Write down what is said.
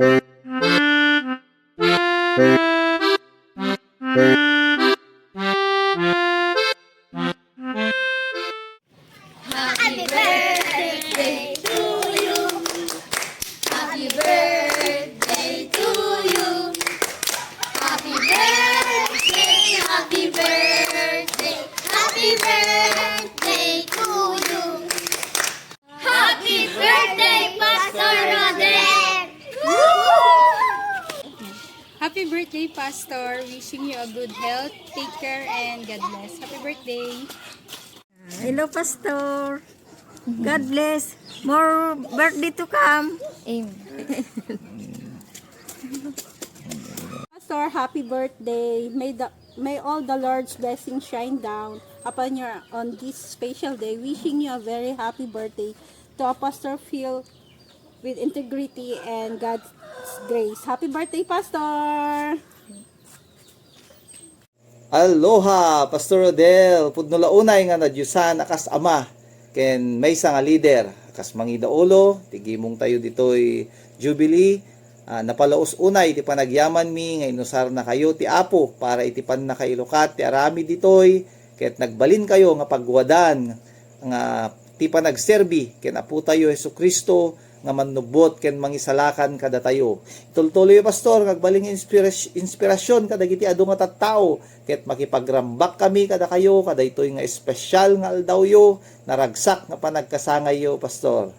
Happy birthday to you. Happy birthday to you. Happy birthday, happy birthday, happy birthday to you. Happy birthday, Pastor Rodel! Happy birthday, Pastor. Wishing you a good health. Take care and God bless. Happy birthday. Hello, Pastor. God bless. More birthday to come. Pastor, happy birthday. May all the Lord's blessings shine down upon you on this special day. Wishing you a very happy birthday to a pastor filled with integrity and God's grace. Happy birthday, Pastor. Aloha, Pastor Rodel. Pudno launay nga nadyusan akas ama. Ken may nga leader. Akas mangida ulo. Tigimong tayo ditoy Jubilee. Napalaos unay ti panagyaman mi. Nga inusar na kayo ti Apo. Para itipan na kay Lukat. Ti arami ditoy. Ket nagbalin kayo nga pagwadan. Nga ti panagserbi. Ken Apo tayo Hesus Kristo. Nga manubot ken mangisalakan kada tayo. Tultuloy pastor ngagbaling inspirasyon kada giti adu nga tattao ket makipagrambak kami kada kayo kada itoy nga espesyal nga aldaw yo naragsak nga panagkasangay yo pastor.